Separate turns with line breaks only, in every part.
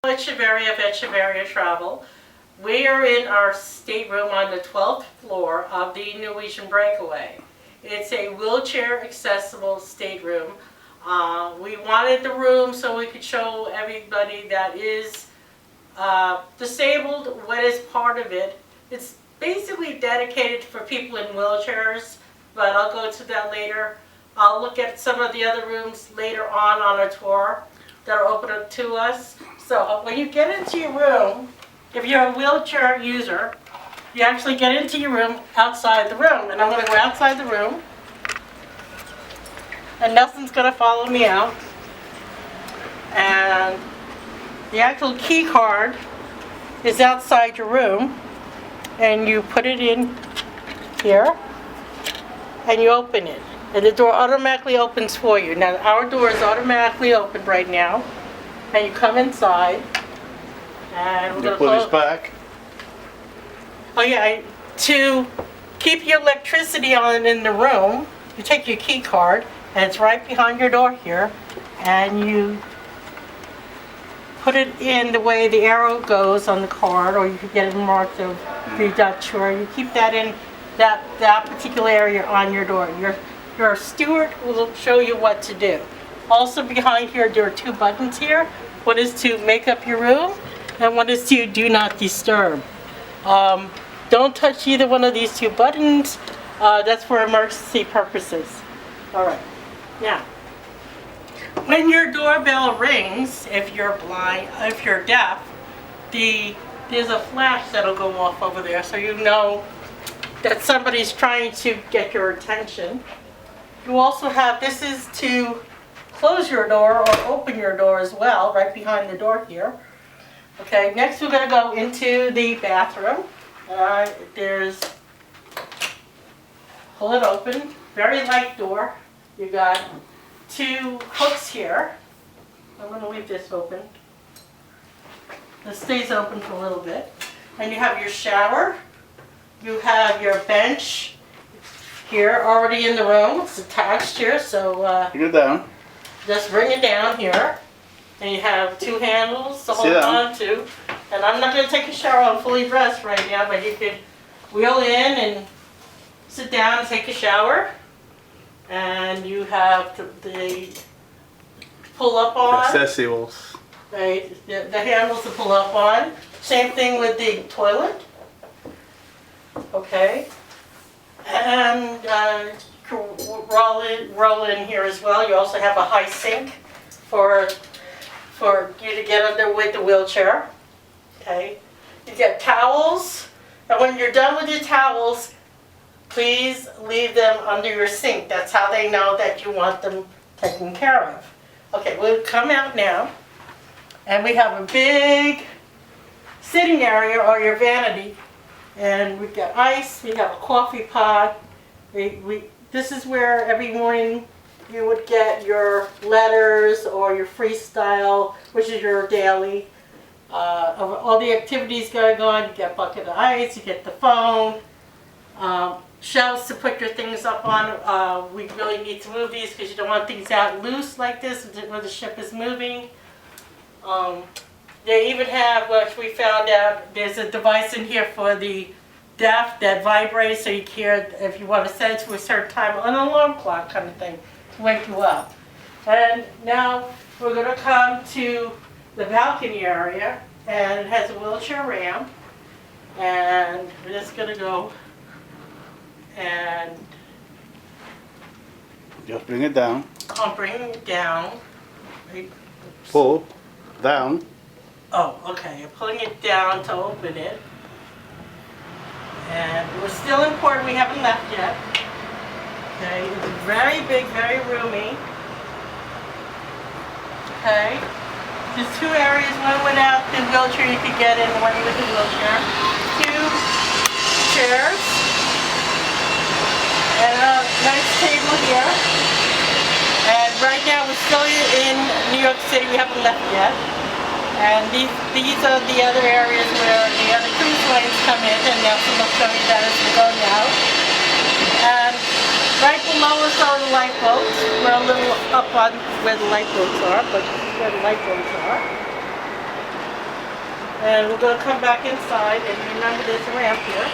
Echeverria Travel. We are in our stateroom on the 12th floor of the Norwegian Breakaway. It's a wheelchair accessible stateroom. We wanted the room so we could show everybody that is disabled what is part of it. It's basically dedicated for people in wheelchairs, but I'll go to that later. I'll look at some of the other rooms later on our tour that are open up to us. So when you get into your room, if you're a wheelchair user, you actually get into your room outside the room. And I'm going to go outside the room. And Nelson's going to follow me out. And the actual key card is outside your room. And you put it in here. And you open it. And the door automatically opens for you. Now our door is automatically open right now. And you come inside. And we're going to
put this back.
Oh yeah, to keep your electricity on in the room, you take your key card, and it's right behind your door here, and you put it in the way the arrow goes on the card, or you could get it marked if you're not sure. You keep that in that particular area on your door. Your steward will show you what to do. Also behind here, there are two buttons here. One is to make up your room, and one is to do not disturb. Don't touch either one of these two buttons. That's for emergency purposes. All right. Now, when your doorbell rings, if you're blind, if you're deaf, there's a flash that'll go off over there, so you know that somebody's trying to get your attention. You also have, this is to close your door or open your door as well, right behind the door here. Okay, next we're going to go into the bathroom. There's, pull it open, very light door. You got two hooks here. I'm going to leave this open. This stays open for a little bit. And you have your shower. You have your bench here already in the room. It's attached here, so
Bring it down.
Just bring it down here. And you have two handles to hold on to. And I'm not going to take a shower. I'm fully dressed right now, but you could wheel in and sit down and take a shower. And you have the pull up on.
Accessories.
Right, the handles to pull up on. Same thing with the toilet. Okay. And roll in here as well. You also have a high sink for you to get under with the wheelchair. Okay. You get towels, and when you're done with your towels, please leave them under your sink. That's how they know that you want them taken care of. Okay, we'll come out now, and we have a big sitting area, or your vanity, and we've got ice, we have a coffee pot. This is where every morning you would get your letters or your freestyle, which is your daily, of all the activities going on. You get a bucket of ice, you get the phone, shelves to put your things up on. We really need to move these because you don't want things out loose like this where the ship is moving. They even have, which we found out, there's a device in here for the deaf that vibrates, so you hear if you want to set it to a certain time, an alarm clock kind of thing to wake you up. And now we're going to come to the balcony area, and it has a wheelchair ramp, and we're just going to go and
Just bring it down.
I'll bring it down.
Pull down.
Oh, okay. I'm pulling it down to open it. And we're still in port. We haven't left yet. Okay. It's very big, very roomy. Okay. There's two areas. One without the wheelchair you could get in, one with the wheelchair. Two chairs. And a nice table here. And right now we're still in New York City. We haven't left yet. And these are the other areas where the other cruise lines come in, and Nelson will show you that as we go now. And right below us are the lifeboats. We're a little up on where the lifeboats are, but where the lifeboats are. And we're going to come back inside, and remember there's a ramp here.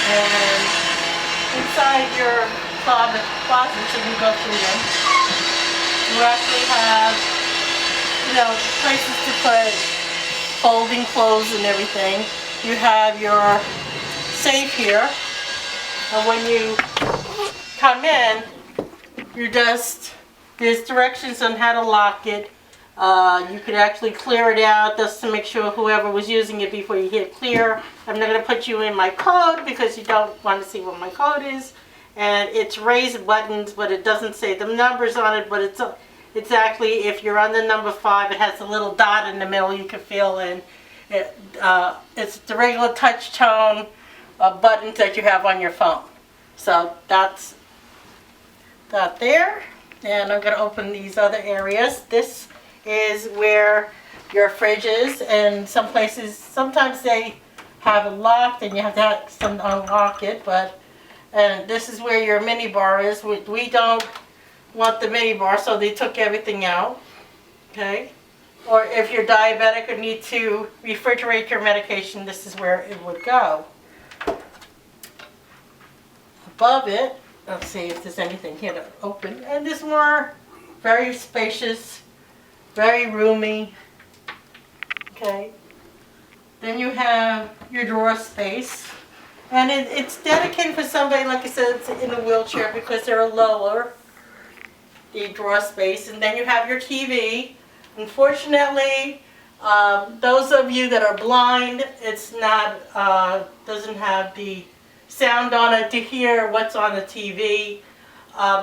And inside your closets, you can go through them. You actually have, places to put folding clothes and everything. You have your safe here. And when you come in, there's directions on how to lock it. You could actually clear it out just to make sure whoever was using it before you hit clear. I'm not going to put you in my code because you don't want to see what my code is. And it's raised buttons, but it doesn't say the numbers on it, but it's actually, if you're on the number 5, it has a little dot in the middle you can fill in. It's the regular touch tone buttons that you have on your phone. So that's that there. And I'm going to open these other areas. This is where your fridge is, and some places, sometimes they have it locked and you have to unlock it, and this is where your mini bar is. We don't want the mini bar, so they took everything out, okay? Or if you're diabetic or need to refrigerate your medication, this is where it would go. Above it, let's see if there's anything here to open, and there's more, very spacious, very roomy, okay? Then you have your drawer space, and it's dedicated for somebody, like I said, it's in a wheelchair because they're lower, the drawer space. And then you have your TV. Unfortunately, those of you that are blind, it's not, doesn't have the sound on it to hear what's on the TV.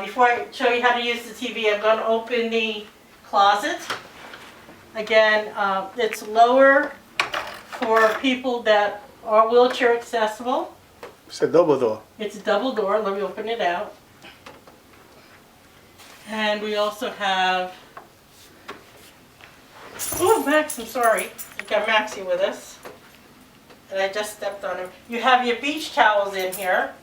Before I show you how to use the TV, I'm going to open the closet. Again, it's lower for people that are wheelchair accessible.
It's a double door.
It's a double door. Let me open it out. And we also have, oh, Max, I'm sorry. We got Maxie with us. And I just stepped on him. You have your beach towels in here.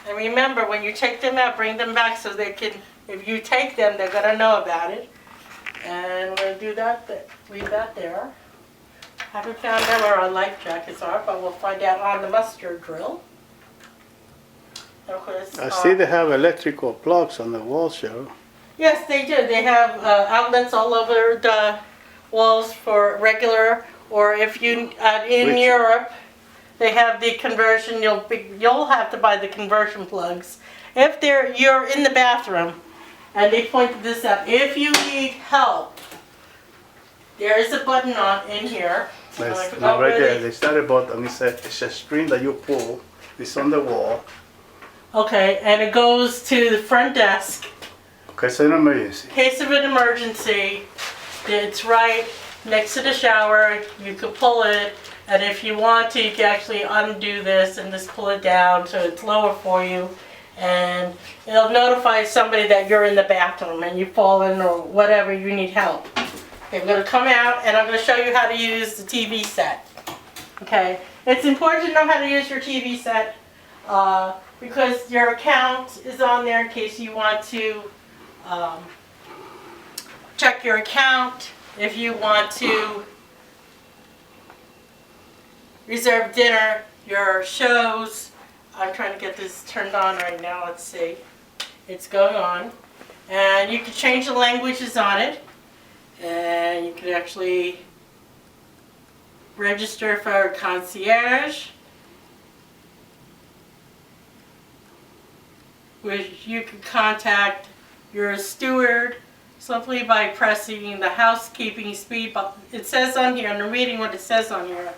And remember, when you take them out, bring them back so they can, if you take them, they're going to know about it. And we're going to do that, leave that there. Haven't found out where our life jackets are, but we'll find out on the mustard drill. Of course,
I see they have electrical plugs on the wall, Cheryl.
Yes, they do. They have outlets all over the walls for regular, or if you, in Europe, they have the conversion. You'll have to buy the conversion plugs. If you're in the bathroom, and they pointed this out, if you need help, there is a button in here.
No, right there. They started button. It's a string that you pull. It's on the wall.
Okay, and it goes to the front desk.
Okay, so an emergency.
In case of an emergency, it's right next to the shower. You can pull it, and if you want to, you can actually undo this and just pull it down so it's lower for you. And it'll notify somebody that you're in the bathroom and you've fallen or whatever, you need help. Okay, I'm going to come out and I'm going to show you how to use the TV set. Okay, it's important to know how to use your TV set because your account is on there in case you want to check your account, if you want to reserve dinner, your shows. I'm trying to get this turned on right now. Let's see. It's going on. And you can change the languages on it. And you can actually register for a concierge, which you can contact your steward simply by pressing the housekeeping speed button. It says on here, and I'm reading what it says on here.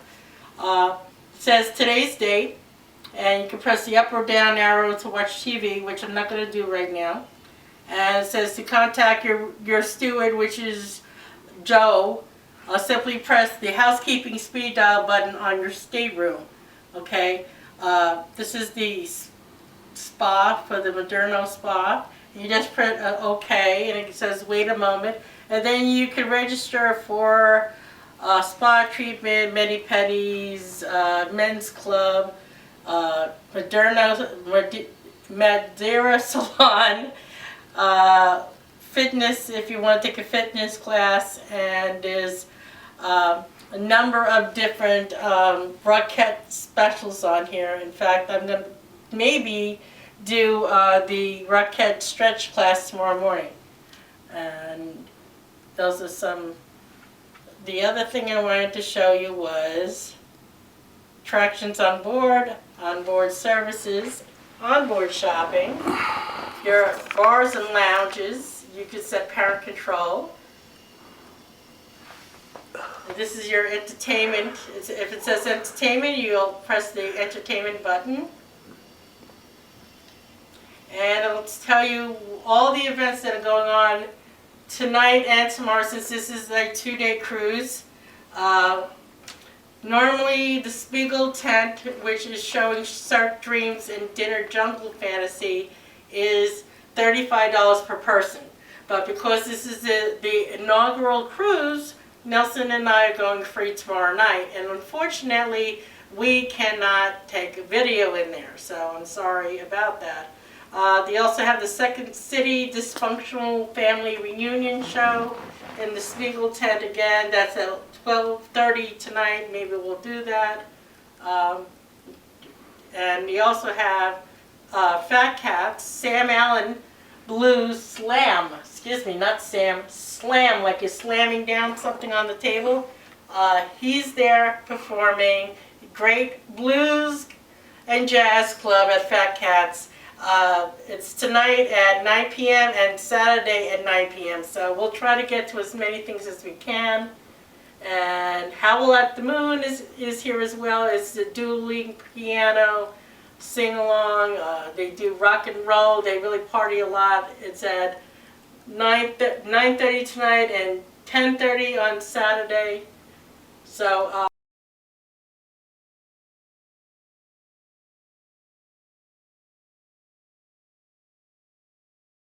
It says today's date, and you can press the up or down arrow to watch TV, which I'm not going to do right now. And it says to contact your steward, which is Joe. Simply press the housekeeping speed dial button on your stateroom. Okay, this is the spa for the Moderno spa. You just press OK, and it says wait a moment, and then you can register for spa treatment, mani-pedis, men's club, Madeira salon, fitness if you want to take a fitness class, and there's a number of different Rockette specials on here. In fact, I'm going to maybe do the Rockette stretch class tomorrow morning. And those are some. The other thing I wanted to show you was attractions on board services, onboard shopping, your bars and lounges. You can set parent control. This is your entertainment. If it says entertainment, you'll press the entertainment button. And it'll tell you all the events that are going on tonight and tomorrow, since this is a 2-day cruise. Normally the Spiegel tent, which is showing Surf Dreams and Dinner Jungle Fantasy, is $35 per person. But because this is the inaugural cruise, Nelson and I are going free tomorrow night. And unfortunately, we cannot take a video in there. So I'm sorry about that. They also have the Second City Dysfunctional Family Reunion Show in the Spiegel tent again. That's at 12:30 tonight. Maybe we'll do that. And we also have Fat Cats, Sam Allen Blues Slam. Excuse me, not Sam, Slam, like you're slamming down something on the table. He's there performing. Great blues and jazz club at Fat Cats. It's tonight at 9 p.m. and Saturday at 9 p.m. So we'll try to get to as many things as we can. And Howl at the Moon is here as well. It's the dueling piano sing-along. They do rock and roll. They really party a lot. It's at 9:30 tonight and 10:30 on Saturday. So